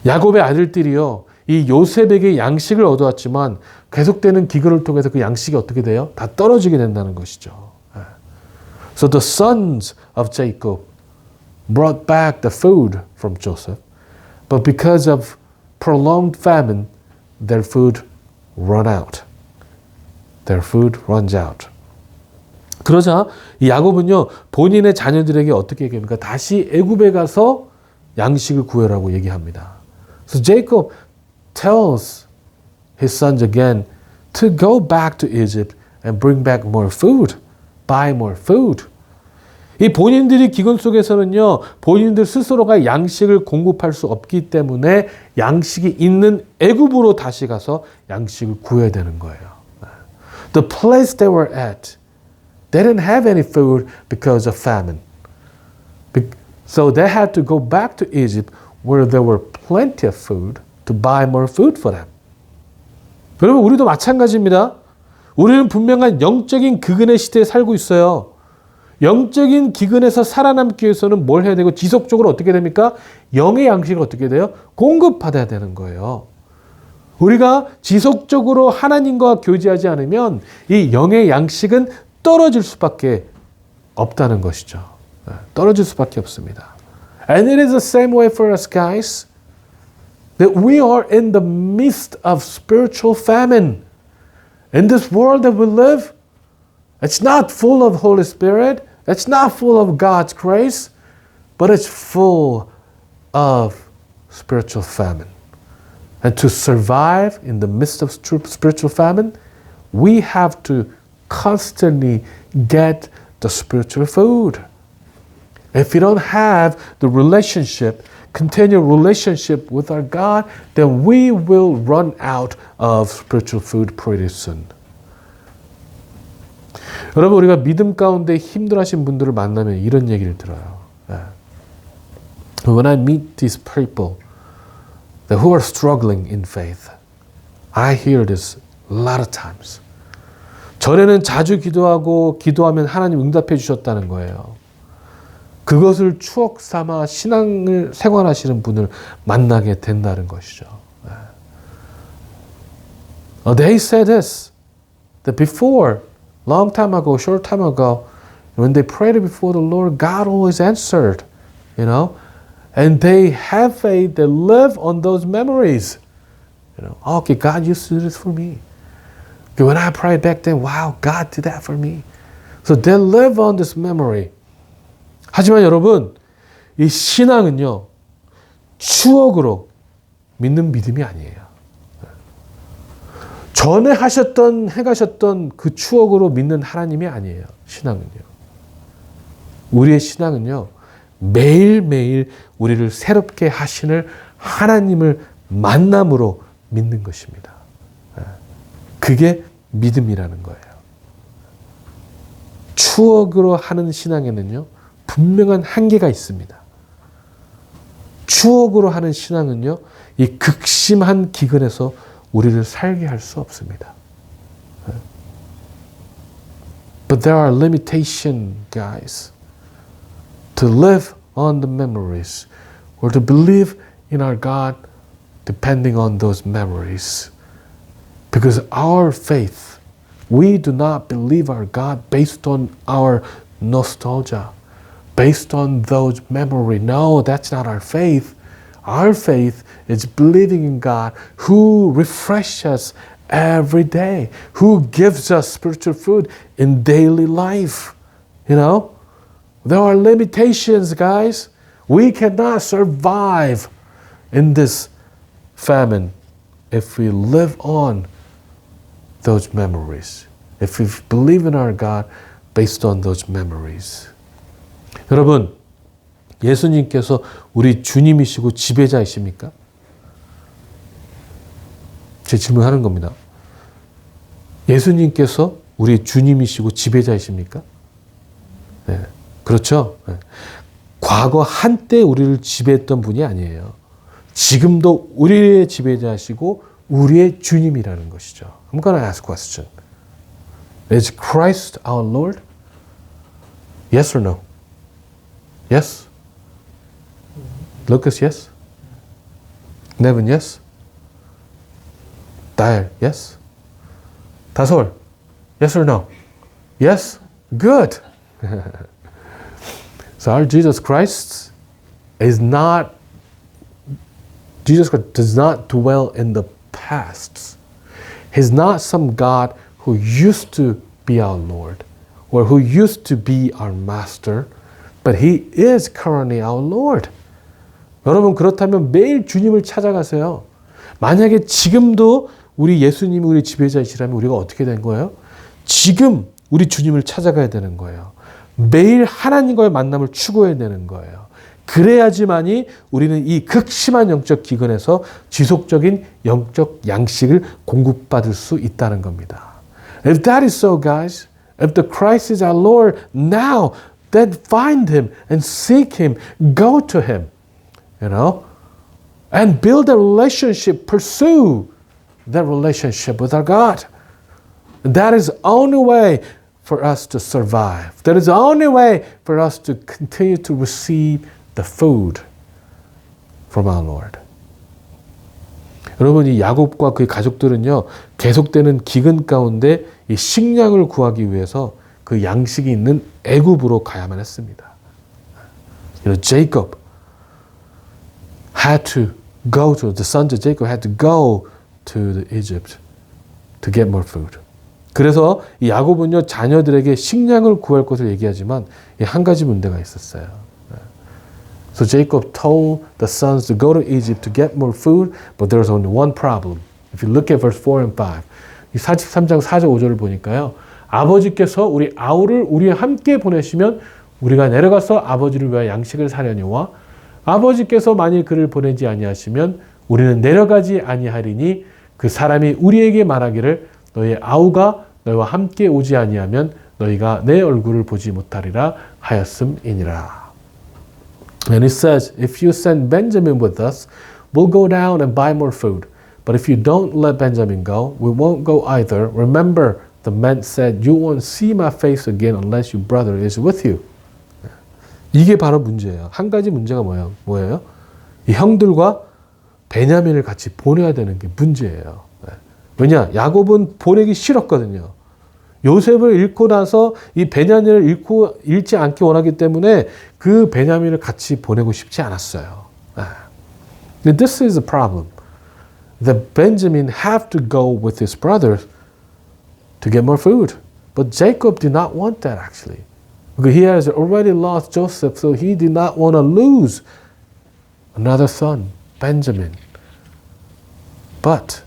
야곱의 아들들이요. 이 요셉에게 양식을 얻어왔지만 계속되는 기근을 통해서 그 양식이 어떻게 돼요? 다 떨어지게 된다는 것이죠. So the sons of Jacob brought back the food from Joseph, but because of prolonged famine, their food run out. Their food runs out. 그러자 이 야곱은요 본인의 자녀들에게 어떻게 얘기합니까? 다시 애굽에 가서 양식을 구해라고 얘기합니다. So Jacob tells his sons again to go back to Egypt and bring back more food, buy more food. 이 본인들이 기근 속에서는요, 본인들 스스로가 양식을 공급할 수 없기 때문에 양식이 있는 애굽으로 다시 가서 양식을 구해야 되는 거예요. The place they were at, they didn't have any food because of famine. So they had to go back to Egypt where there were plenty of food to buy more food for them. 여러분, 우리도 마찬가지입니다. 우리는 분명한 영적인 기근의 시대에 살고 있어요. 영적인 기근에서 살아남기 위해서는 뭘 해야 되고 지속적으로 어떻게 됩니까? 영의 양식을 어떻게 돼요? 공급받아야 되는 거예요. 우리가 지속적으로 하나님과 교제하지 않으면 이 영의 양식은 떨어질 수밖에 없다는 것이죠. 떨어질 수밖에 없습니다. And it is the same way for us guys. That we are in the midst of spiritual famine. In this world that we live, it's not full of Holy Spirit. It's not full of God's grace. But it's full of spiritual famine. And to survive in the midst of spiritual famine, we have to constantly get the spiritual food. If we don't have the relationship, continual relationship with our God, then we will run out of spiritual food pretty soon. 여러분, 우리가 믿음 가운데 힘들어하신 분들을 만나면 이런 얘기를 들어요. When I meet these people who are struggling in faith, I hear this a lot of times. 전에는 자주 기도하면 하나님 응답해 주셨다는 거예요. 그것을 추억 삼아 신앙을 생활하시는 분을 만나게 된다는 것이죠. They say this, that before, long time ago, short time ago, when they prayed before the Lord, God always answered, you know, and they have faith, they live on those memories. You know, okay, God used to do this for me. Okay, when I prayed back then, wow, God did that for me. So they live on this memory. 하지만 여러분, 이 신앙은요, 추억으로 믿는 믿음이 아니에요. 전에 행하셨던 그 추억으로 믿는 하나님이 아니에요. 신앙은요. 우리의 신앙은요, 매일매일 우리를 새롭게 하시는 하나님을 만남으로 믿는 것입니다. 그게 믿음이라는 거예요. 추억으로 하는 신앙에는요, 분명한 한계가 있습니다. 추억으로 하는 신앙은요, 이 극심한 기근에서 우리를 살게 할 수 없습니다. But there are limitations, guys, to live on the memories or to believe in our God depending on those memories. Because our faith, we do not believe our God based on our nostalgia, based on those memories. No, that's not our faith. Our faith is believing in God who refreshes us every day, who gives us spiritual food in daily life. You know, there are limitations, guys. We cannot survive in this famine if we live on those memories, if we believe in our God based on those memories. 여러분, 예수님께서 우리 주님이시고 지배자이십니까? 제 질문하는 겁니다. 예수님께서 우리 주님이시고 지배자이십니까? 네, 그렇죠. 네. 과거 한때 우리를 지배했던 분이 아니에요. 지금도 우리의 지배자시고 우리의 주님이라는 것이죠. I'm going to ask a question. Is Christ our Lord? Yes or no? Yes? Lucas, yes? Nevin, yes? Dyer, yes? Tasol, yes or no? Yes? Good. So our Jesus Christ is not, Jesus Christ does not dwell in the past. He's not some God who used to be our Lord or who used to be our master, but He is currently our Lord. 여러분, 그렇다면 매일 주님을 찾아가세요. 만약에 지금도 우리 예수님이 우리 지배자이시라면 우리가 어떻게 된 거예요? 지금 우리 주님을 찾아가야 되는 거예요. 매일 하나님과의 만남을 추구해야 되는 거예요. 그래야지만이 우리는 이 극심한 영적 기근에서 지속적인 영적 양식을 공급받을 수 있다는 겁니다. If that is so, guys, if the Christ is our Lord now, then find Him and seek Him, go to Him, you know, and build a relationship, pursue that relationship with our God. That is the only way for us to survive. That is the only way for us to continue to receive the food from our Lord. 여러분, 이 야곱과 그의 가족들은요, 계속되는 기근 가운데 이 식량을 구하기 위해서 그 양식이 있는 애굽으로 가야만 했습니다. You know, Jacob had to go to, the sons of Jacob had to go to Egypt to get more food. 그래서 이 야곱은요, 자녀들에게 식량을 구할 것을 얘기하지만 한 가지 문제가 있었어요. So Jacob told the sons to go to Egypt to get more food, but there's only one problem. If you look at verse 4 and 5, 이 43장 4절 5절을 보니까요, 아버지께서 우리 아우를 우리와 함께 보내시면 우리가 내려가서 아버지를 위하여 양식을 사려니와 아버지께서 만일 그를 보내지 아니하시면 우리는 내려가지 아니하리니 그 사람이 우리에게 말하기를 너의 아우가 너희와 함께 오지 아니하면 너희가 내 얼굴을 보지 못하리라 하였음이니라. And it says, if you send Benjamin with us, we'll go down and buy more food. But if you don't let Benjamin go, we won't go either. Remember, the men said, you won't see my face again unless your brother is with you. 이게 바로 문제예요. 한 가지 문제가 뭐예요? 이 형들과 베냐민을 같이 보내야 되는 게 문제예요. 왜냐? 야곱은 보내기 싫었거든요. 요셉을 잃고 나서 이 베냐민을 잃지 않기 원하기 때문에 그 베냐민을 같이 보내고 싶지 않았어요. This is the problem. That Benjamin have to go with his brothers to get more food. But Jacob did not want that actually. Because he has already lost Joseph, so he did not want to lose another son, Benjamin. But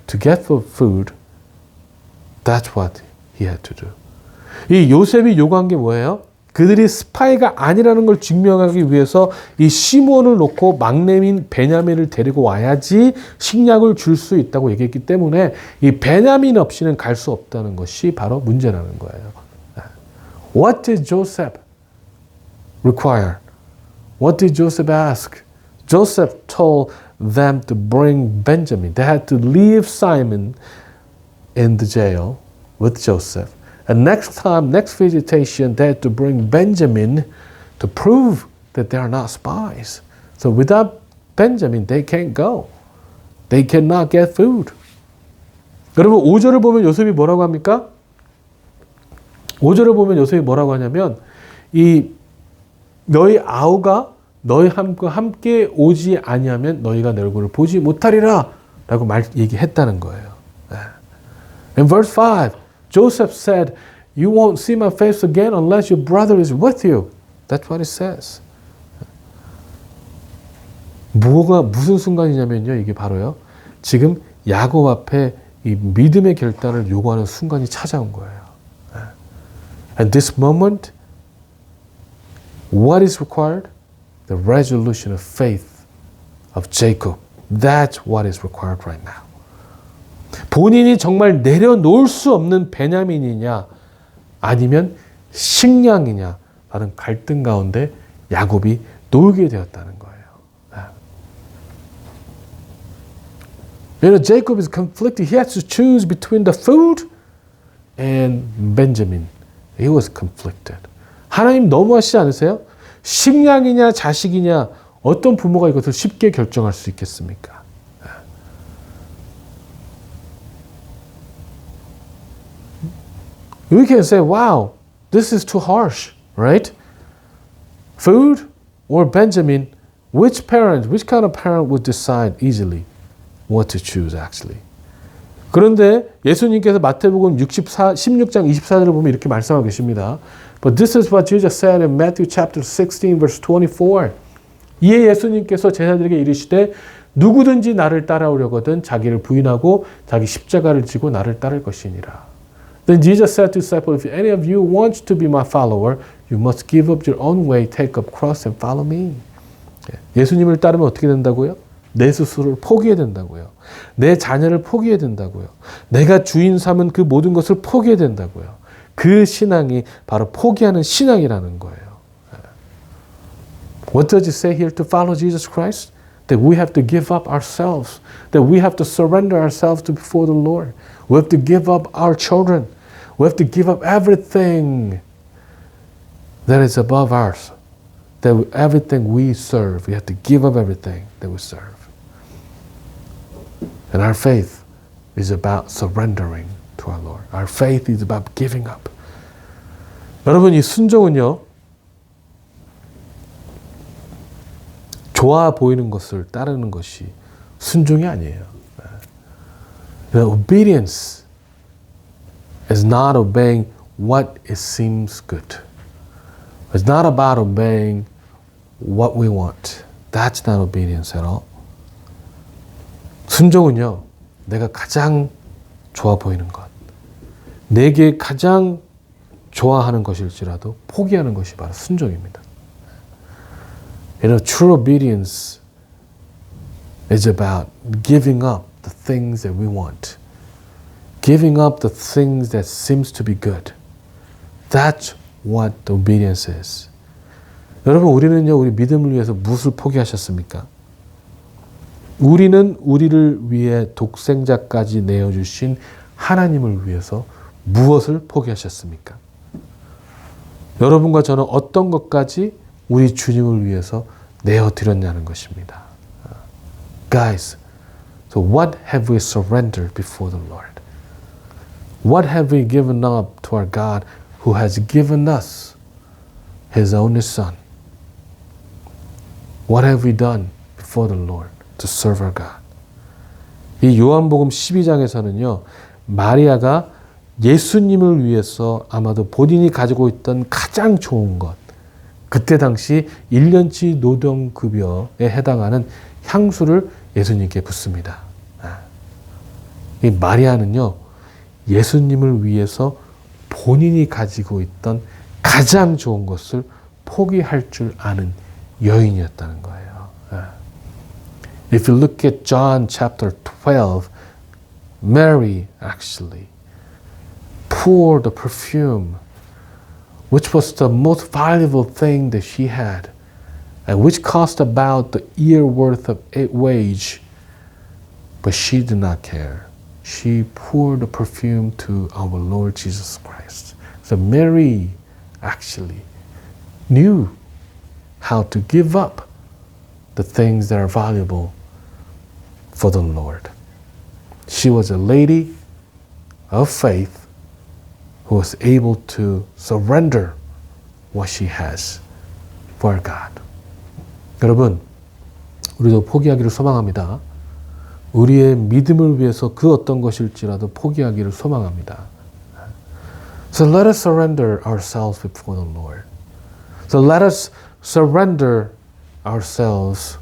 to get the food, that's what he had to do. 이 요셉이 요구한 게 뭐예요? 그들이 스파이가 아니라는 걸 증명하기 위해서 이 시몬을 놓고 막내민 베냐민을 데리고 와야지 식량을 줄 수 있다고 얘기했기 때문에 이 베냐민 없이는 갈 수 없다는 것이 바로 문제라는 거예요. What did Joseph require? What did Joseph ask? Joseph told them to bring Benjamin. They had to leave Simon in the jail with Joseph. And next visitation, they had to bring Benjamin to prove that they are not spies. So without Benjamin, they can't go. They cannot get food. 여러분 5절을 보면 요셉이 뭐라고 합니까? 5절을 보면 요셉이 뭐라고 하냐면 이 너희 아우가 너희와 함께 오지 아니하면 너희가 내 얼굴을 보지 못하리라 라고 얘기했다는 거예요. In verse 5, Joseph said, you won't see my face again unless your brother is with you. That's what it says. 무슨 순간이냐면요. 이게 바로요. 지금 야곱 앞에 이 믿음의 결단을 요구하는 순간이 찾아온 거예요. And this moment, what is required? The resolution of faith of Jacob. That's what is required right now. 본인이 정말 내려놓을 수 없는 베냐민이냐 아니면 식량이냐 라는 갈등 가운데 야곱이 놓이게 되었다는 거예요. You know, Jacob is conflicted. He has to choose between the food and Benjamin. He was conflicted. 하나님 너무하시지 않으세요? 식량이냐 자식이냐 어떤 부모가 이것을 쉽게 결정할 수 있겠습니까? We can say, wow, this is too harsh, right? Food or Benjamin, which kind of parent would decide easily what to choose actually? 그런데 예수님께서 마태복음 16장 24절을 보면 이렇게 말씀하고 계십니다. But this is what Jesus said in Matthew chapter 16 verse 24. 이에 예수님께서 제자들에게 이르시되 누구든지 나를 따라오려거든 자기를 부인하고 자기 십자가를 지고 나를 따를 것이니라. Then Jesus said to disciples, if any of you wants to be my follower, you must give up your own way, take up cross and follow me. 예수님을 따르면 어떻게 된다고요? 내 스스로를 포기해야 된다고요. 내 자녀를 포기해야 된다고요. 내가 주인 삼은 그 모든 것을 포기해야 된다고요. 그 신앙이 바로 포기하는 신앙이라는 거예요. What does it say here to follow Jesus Christ? That we have to give up ourselves. That we have to surrender ourselves before the Lord. We have to give up our children. We have to give up everything that is above ours. That everything we serve, we have to give up everything that we serve. And our faith is about surrendering to our Lord. Our faith is about giving up. 여러분, 이 순종은요, 좋아 보이는 것을 따르는 것이 순종이 아니에요. Obedience is not obeying what it seems good. It's not about obeying what we want. That's not obedience at all. 순종은요, 내가 가장 좋아 보이는 것, 내게 가장 좋아하는 것일지라도 포기하는 것이 바로 순종입니다. You know, true obedience is about giving up the things that we want, giving up the things that seems to be good. That's what obedience is. 여러분, 우리는요, 우리 믿음을 위해서 무엇을 포기하셨습니까? 우리는 우리를 위해 독생자까지 내어주신 하나님을 위해서 무엇을 포기하셨습니까? 여러분과 저는 어떤 것까지 우리 주님을 위해서 내어드렸냐는 것입니다. Guys, so what have we surrendered before the Lord? What have we given up to our God who has given us His only Son? What have we done before the Lord to serve our God? 이 요한복음 12장에서는요, 마리아가 예수님을 위해서 아마도 본인이 가지고 있던 가장 좋은 것, 그때 당시 1년치 노동급여에 해당하는 향수를 예수님께 붓습니다. 이 마리아는요, 예수님을 위해서 본인이 가지고 있던 가장 좋은 것을 포기할 줄 아는 여인이었다는 거예요. If you look at John chapter 12, Mary actually poured the perfume which was the most valuable thing that she had, and which cost about the year worth of wage. But she did not care. She poured the perfume to our Lord Jesus Christ. So Mary actually knew how to give up the things that are valuable for the Lord. She was a lady of faith who was able to surrender what she has for God. 여러분, 우리도 포기하기를 소망합니다. 우리의 믿음을 위해서 그 어떤 것일지라도 포기하기를 소망합니다. So let us surrender ourselves before the Lord. So let us surrender ourselves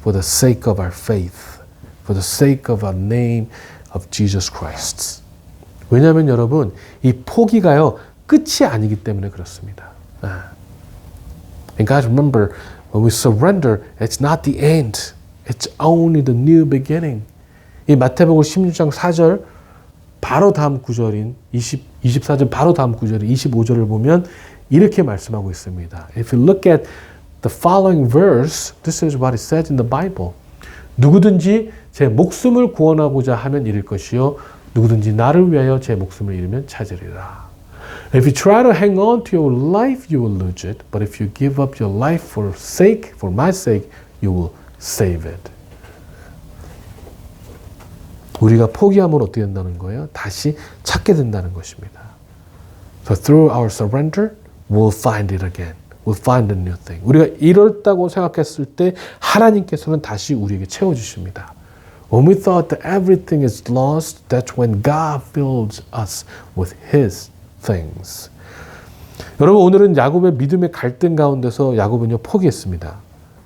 for the sake of our faith, for the sake of our name of Jesus Christ. 왜냐하면 여러분, 이 포기가요, 끝이 아니기 때문에 그렇습니다. And guys, remember, when we surrender, it's not the end. It's only the new beginning. 이 마태복음 16장 4절 바로 다음 구절인 24절 바로 다음 구절인 25절을 보면 이렇게 말씀하고 있습니다. If you look at the following verse, this is what it says in the Bible. 누구든지 제 목숨을 구원하고자 하면 잃을 것이요 누구든지 나를 위하여 제 목숨을 잃으면 찾으리라. If you try to hang on to your life, you will lose it. But if you give up your life for my sake, you will save it. 우리가 포기하면 어떻게 된다는 거예요? 다시 찾게 된다는 것입니다. So through our surrender, we'll find it again. We'll find a new thing. 우리가 이렇다고 생각했을 때 하나님께서는 다시 우리에게 채워주십니다. When we thought that everything is lost, that's when God fills us with His things. 여러분, 오늘은 야곱의 믿음의 갈등 가운데서 야곱은요 포기했습니다.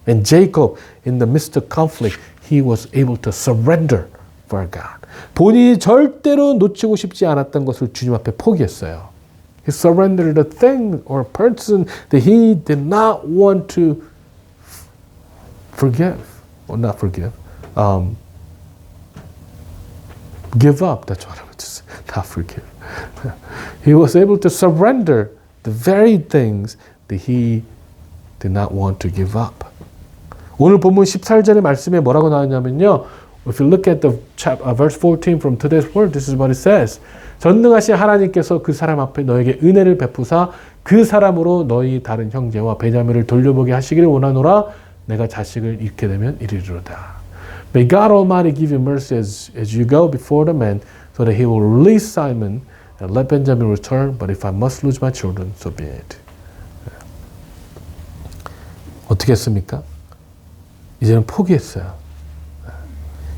And Jacob, in the midst of conflict, he was able to surrender for God. 본인이 절대로 놓치고 싶지 않았던 것을 주님 앞에 포기했어요. He surrendered a thing or a person that he did not want to forgive, or not forgive, give up. That's what I would say, not forgive. He was able to surrender the very things that he did not want to give up. 오늘 본문 18절의 말씀에 뭐라고 나왔냐면요. If you look at the verse 14 from today's word, this is what it says. 전능하신 하나님께서 그 사람 앞에 너에게 은혜를 베푸사 그 사람으로 너희 다른 형제와 베냐민을 돌려보게 하시기를 원하노라. 내가 자식을 잃게 되면 이르리로다. May God Almighty give you mercy as you go before the man, so that he will release Simon and let Benjamin return. But if I must lose my children, so be it. 어떻게 했습니까? 이제는 포기했어요.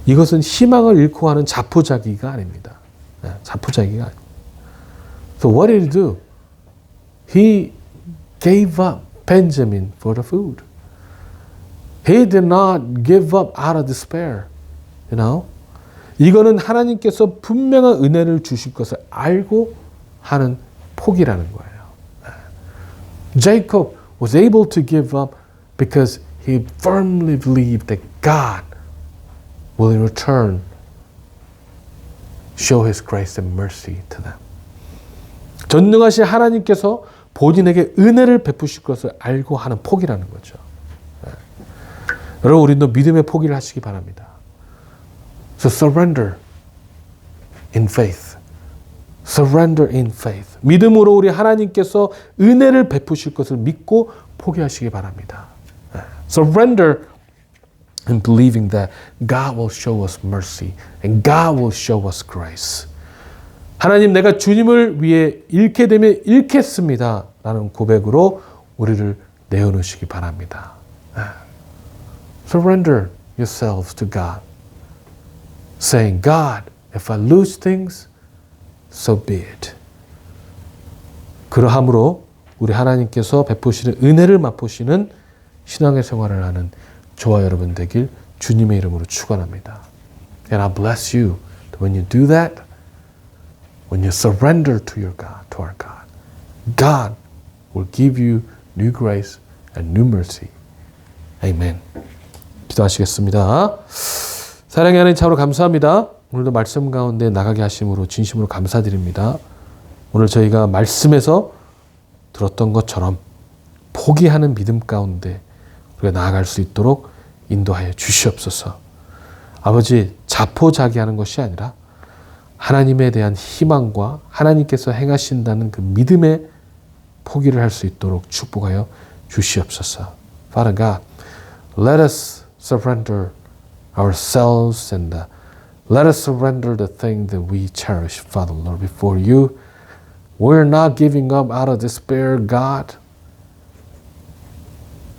이것은 희망을 잃고 하는 자포자기가 아닙니다. 자포자기가 아닙니다. So what did he do? He gave up Benjamin for the food. He did not give up out of despair. You know? 이거는 하나님께서 분명한 은혜를 주실 것을 알고 하는 포기라는 거예요. Jacob was able to give up because he firmly believed that God will in return show His grace and mercy to them. 전능하신 하나님께서 본인에게 은혜를 베푸실 것을 알고 하는 포기라는 거죠. 여러분, 우리도 믿음의 포기를 하시기 바랍니다. So surrender in faith. Surrender in faith. 믿음으로 우리 하나님께서 은혜를 베푸실 것을 믿고 포기하시기 바랍니다. Surrender in believing that God will show us mercy and God will show us grace. 하나님, 내가 주님을 위해 잃게 되면 잃겠습니다. 라는 고백으로 우리를 내어놓으시기 바랍니다. Surrender yourselves to God. Saying, God, if I lose things, so be it. 그러함으로 우리 하나님께서 베푸시는 은혜를 맛보시는 신앙의 생활을 하는 저와 여러분 되길 주님의 이름으로 축원합니다. And I bless you that when you do that, when you surrender to your God, to our God, God will give you new grace and new mercy. Amen. 기도하시겠습니다. 사랑의 하나님 참으로 감사합니다. 오늘도 말씀 가운데 나가게 하심으로 진심으로 감사드립니다. 오늘 저희가 말씀에서 들었던 것처럼 포기하는 믿음 가운데 우리가 나아갈 수 있도록 인도하여 주시옵소서. 아버지, 자포자기하는 것이 아니라 하나님에 대한 희망과 하나님께서 행하신다는 그 믿음의 포기를 할 수 있도록 축복하여 주시옵소서. Father God, let us surrender ourselves and let us surrender the thing that we cherish, Father Lord, before you. We're not giving up out of despair, God,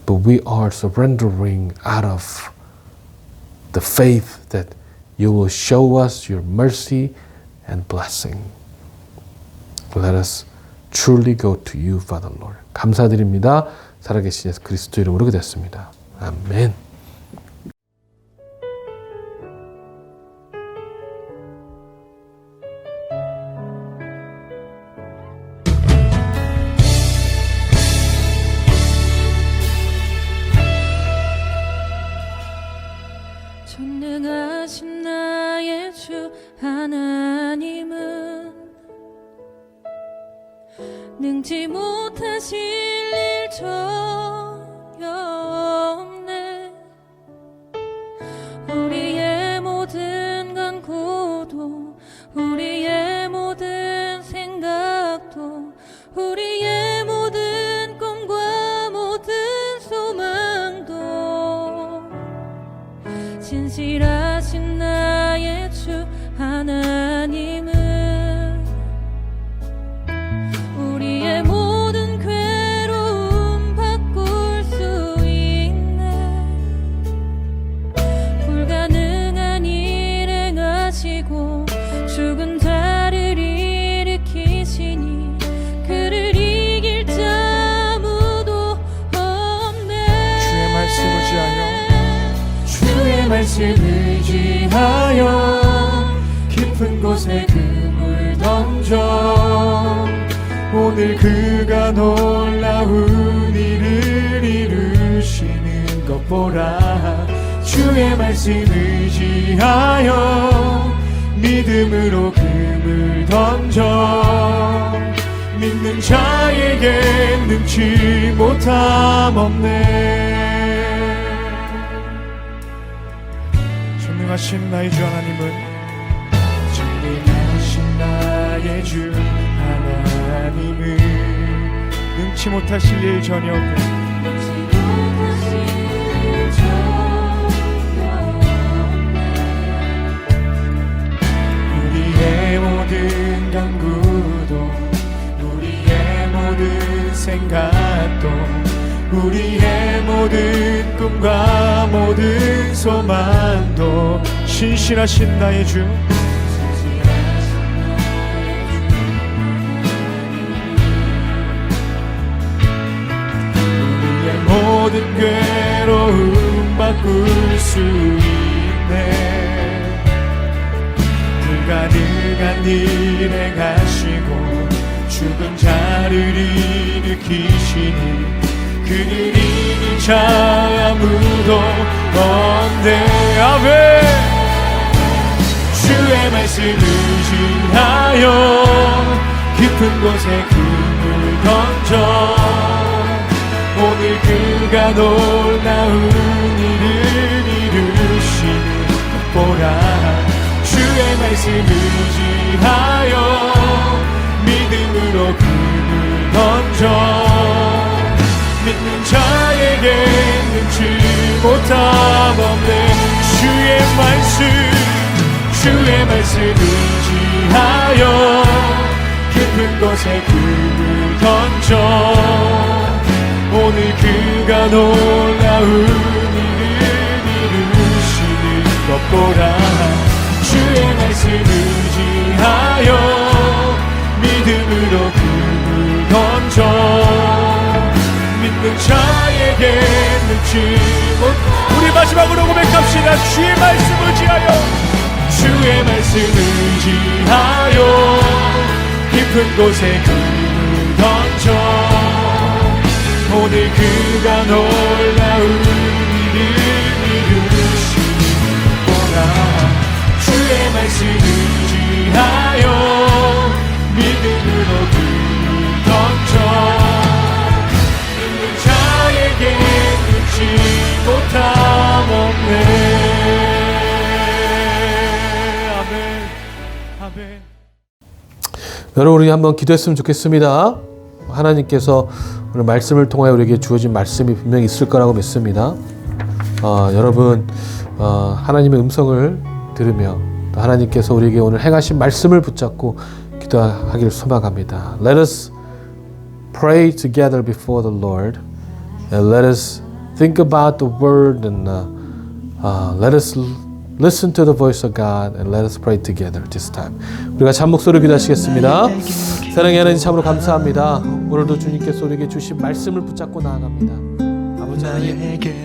but we are surrendering out of the faith that you will show us your mercy and blessing. Let us truly go to you, Father Lord. 감사드립니다. 살아계신 예수 그리스도 이름으로 기도했습니다. 아멘. 전능하신 나의 주 하나님은 능지 못하실 일 전혀 없네. 우리의 모든 간구도 우리의 모든 생각도 우리의 모든 꿈과 모든 소망도 진실하신 나의 주 하나님은 우리의 모든 괴로움 바꿀 수 있네. 불가능한 일 행하시고 죽은 자를 일으키시니 그를 이길 자 아무도 없네. 주의 말씀 의지하여 주의 말씀 의지하여 깊은 곳에 금을 던져 오늘 그가 놀라운 일을 이루시는 것 보라. 주의 말씀 의지하여 믿음으로 금을 던져 믿는 자에게 능치 못함 없네. 전능하신 나의 주 하나님은 전능하신 나의 주 하나님은 능치 못하실 일 전혀 없네. 우리의 모든 간구도 우리의 모든 생각도 우리의 모든 꿈과 모든 소망도 신실하신 나의 주 우리의 모든 괴로움 바꿀 수 있네. 불가능한 일 행하시고 죽은 자를 일으키시니 그를 이길 자 아무도 없네. 아멘. 주의 말씀 의지하여 깊은 곳에 금을 던져 오늘 그가 놀라운 일을 이루시는 것 보라. 주의 말씀 의지하여 믿음으로 금을 던져 믿는 자에게 능치 못함 없네. 주의 말씀 의지하여 깊은 곳에 금을 던져 오늘 그가 놀라운 일을 이루시는 것 보라. 주의 말씀 의지하여 믿음으로 금을 던져 믿는 자에게 능치 못. 우리 마지막으로 고백합시다. 주의 말씀 의지하여 주의 말씀 의지하여 깊은 곳에 금을 던져 오늘 그가 놀라운 일을 이루시는 거라. 주의 말씀 의지하여 믿음으로 금을 던져 여러분 우리 한번 기도했으면 좋겠습니다. 하나님께서 오늘 말씀을 통하여 우리에게 주어진 말씀이 분명히 있을 거라고 믿습니다. 여러분 하나님의 음성을 들으며 또 하나님께서 우리에게 오늘 행하신 말씀을 붙잡고 기도하기를 소망합니다. Let us pray together before the Lord and let us think about the word and let us listen to the voice of God and let us pray together this time. 우리가 참 목소리로 기도하시겠습니다. 사랑의 하나님 참으로 감사합니다. 오늘도 주님께서 우리에게 주신 말씀을 붙잡고 나아갑니다. 아버지 하나님,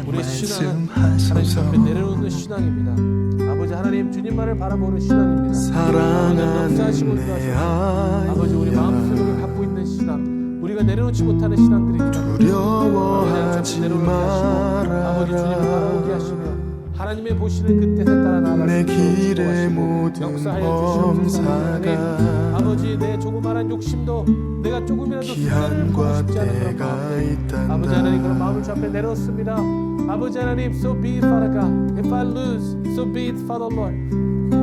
우리의 신앙은 하나님 앞에 내려놓는 신앙입니다. 아버지 하나님, 주님만을 바라보는 신앙입니다. 사랑하는 내 아버지 우리 마음속에 갖고 있는 신앙, 우리가 내려놓지 못하는 신앙들입니다. 두려워하지 말아라. 아버지 주님을 바라보게 하시며 하나님의 보시는 그 뜻에 따라 나아갈 내 수 있도록 길의 축복하시고 모든 역사하여 주시옵소서. 범사가 아버지 내 조그마한 욕심도 내가 조금이라도 기한과 싶지 않은 그런 때가 마음, 아버지 하나님 그런 마음을 주 앞에 내놓습니다. 아버지 하나님, so be it, Father God. If I lose, so be it, Father Lord.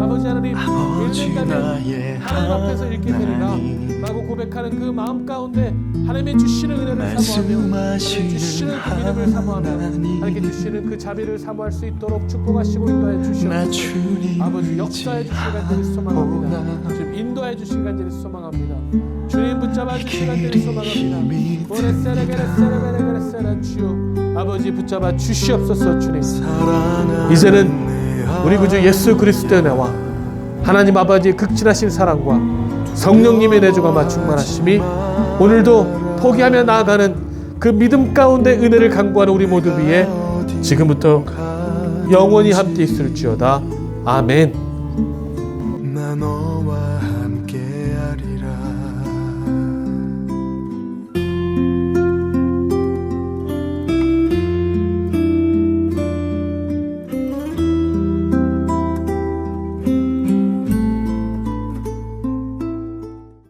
아버지 하나님, 잃는다면 하나님 앞에서 잃게 되리라 라고 고백하는 그 마음 가운데 하나님의 주시는 은혜를 사모하며 하나님 주시는 그 믿음을 사모하며 하나님께 주시는 그 자비를 사모할 수 있도록 축복하시고 인도해 주시옵소서. 아버지 역사해 주실 간절히 소망합니다. 주님 인도해 주실 간절히 소망합니다. 주님 붙잡아 주실 간절히 소망합니다. 주여 아버지 붙잡아 주시옵소서. 주님 이제는 우리 구주 예수 그리스도의 나와 하나님 아버지의 극진하신 사랑과 성령님의 내주가 충만하심이 오늘도 포기하며 나아가는 그 믿음 가운데 은혜를 간구하는 우리 모두 위에 지금부터 영원히 함께 있을지어다. 아멘. 난